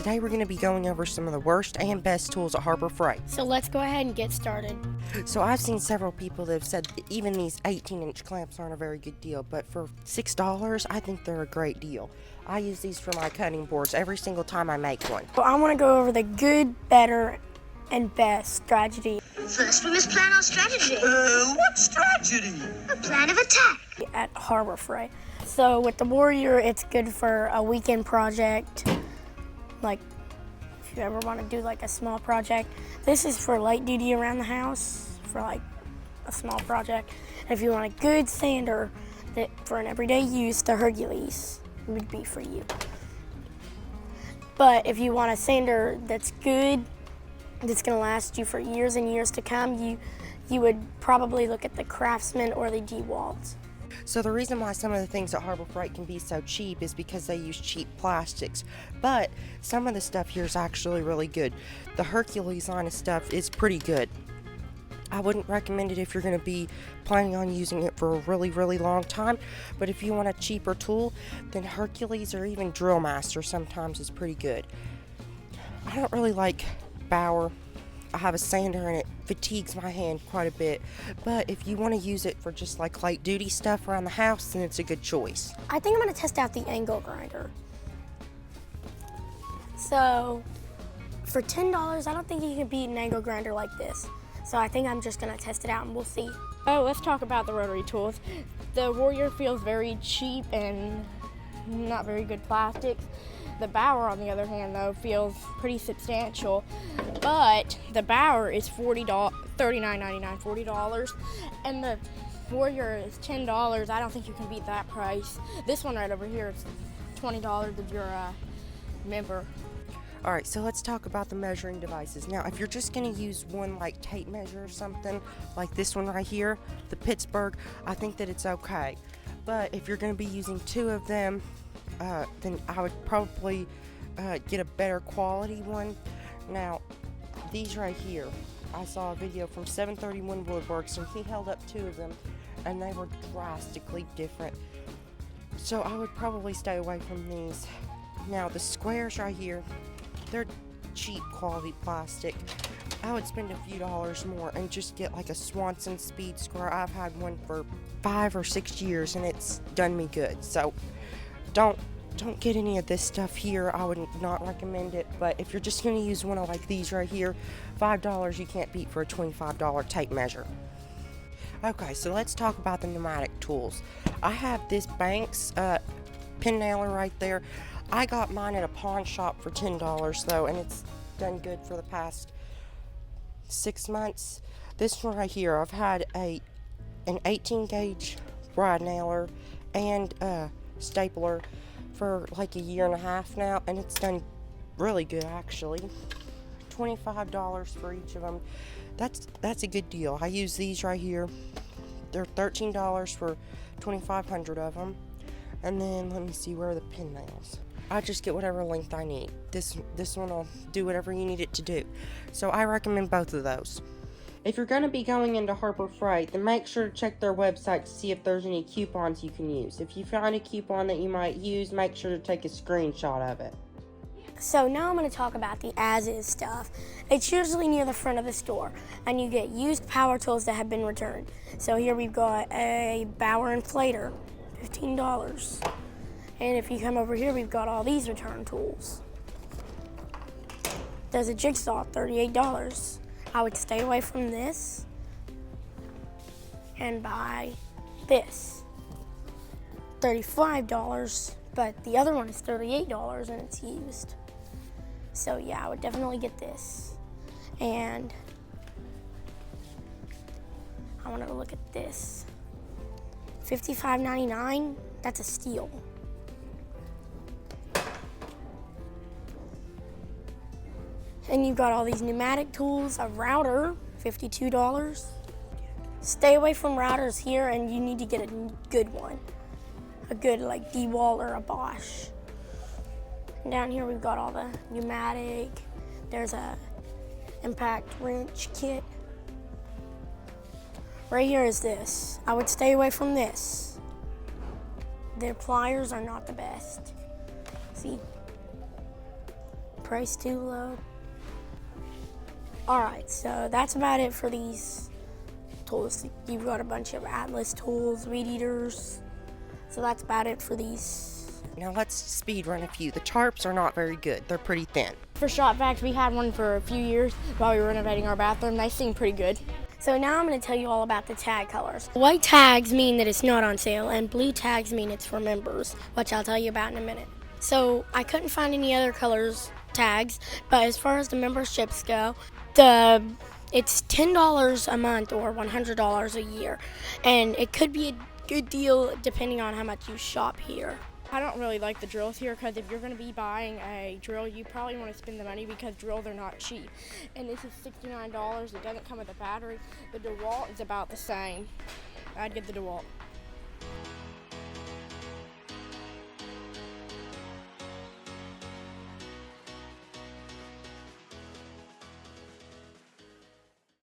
Today we're going to be going over some of the worst and best tools at Harbor Freight. So let's go ahead and get started. So I've seen several people that have said that even these 18-inch clamps aren't a very good deal, but for $6, I think they're a great deal. I use these for my cutting boards every single time I make one. So I want to go over the good, better, and best stragity. First, we must plan our strategy. What strategy? A plan of attack. At Harbor Freight. So with the Warrior, it's good for a weekend project. Like if you ever want to do like a small project. This is for light duty around the house for like a small project. And if you want a good sander that for an everyday use, the Hercules would be for you. But if you want a sander that's good, that's going to last you for years and years to come, you would probably look at the Craftsman or the DeWalt. So the reason why some of the things at Harbor Freight can be so cheap is because they use cheap plastics. But some of the stuff here is actually really good. The Hercules line of stuff is pretty good. I wouldn't recommend it if you're going to be planning on using it for a really, really long time. But if you want a cheaper tool, then Hercules or even Drill Master sometimes is pretty good. I don't really like Bauer. I have a sander and it fatigues my hand quite a bit, but if you want to use it for just like light duty stuff around the house, then it's a good choice. I think I'm going to test out the angle grinder. So for $10, I don't think you can beat an angle grinder like this. So I think I'm just going to test it out and we'll see. Oh, let's talk about the Rotary Tools. The Warrior feels very cheap and not very good plastics. The Bauer, on the other hand, though, feels pretty substantial, but the Bauer is $39.99, $40, and the Warrior is $10. I don't think you can beat that price. This one right over here is $20 if you're a member. All right, so let's talk about the measuring devices. Now, if you're just going to use one like tape measure or something, like this one right here, the Pittsburgh, I think that it's okay. But if you're going to be using two of them, then I would probably get a better quality one. Now, these right here, I saw a video from 731 Woodworks, and he held up two of them, and they were drastically different. So I would probably stay away from these. Now, the squares right here, they're cheap quality plastic. I would spend a few dollars more and just get like a Swanson Speed Square. I've had one for 5 or 6 years, and it's done me good. So don't get any of this stuff here. I would not recommend it. But if you're just going to use one of like these right here, $5 you can't beat for a $25 tape measure. Okay, so let's talk about the pneumatic tools. I have this Banks pin nailer right there. I got mine at a pawn shop for $10 though, and it's done good for the past 6 months. This one right here, I've had an 18 gauge rod nailer and stapler for like a year and a half now, and it's done really good actually. $25 for each of them. That's a good deal. I use these right here. They're $13 for 2,500 of them. And then let me see, where are the pin nails? I just get whatever length I need. This one will do whatever you need it to do. So I recommend both of those. If you're going to be going into Harbor Freight, then make sure to check their website to see if there's any coupons you can use. If you find a coupon that you might use, make sure to take a screenshot of it. So now I'm going to talk about the as-is stuff. It's usually near the front of the store, and you get used power tools that have been returned. So here we've got a Bauer inflator, $15. And if you come over here, we've got all these return tools. There's a jigsaw, $38. I would stay away from this and buy this, $35, but the other one is $38 and it's used. So yeah, I would definitely get this. And I want to look at this. $55.99, that's a steal. And you've got all these pneumatic tools, a router, $52. Stay away from routers here, and you need to get a good one. A good like DeWalt or a Bosch. And down here we've got all the pneumatic. There's a impact wrench kit. Right here is this. I would stay away from this. Their pliers are not the best. See? price too low. Alright, so that's about it for these tools. You've got a bunch of Atlas tools, weed eaters. So that's about it for these. Now let's speed run a few. The Tarps are not very good. They're pretty thin. For shop vacs, we had one for a few years while we were renovating our bathroom. They seem pretty good. So now I'm going to tell you all about the tag colors. White tags mean that it's not on sale, and blue tags mean it's for members, which I'll tell you about in a minute. So I couldn't find any other colors tags, but as far as the memberships go, it's $10 a month or $100 a year, and it could be a good deal depending on how much you shop here. I don't really like the drills here because if you're going to be buying a drill, you probably want to spend the money because drills are not cheap. And this is $69. It doesn't come with a battery. The DeWalt is about the same. I'd get the DeWalt.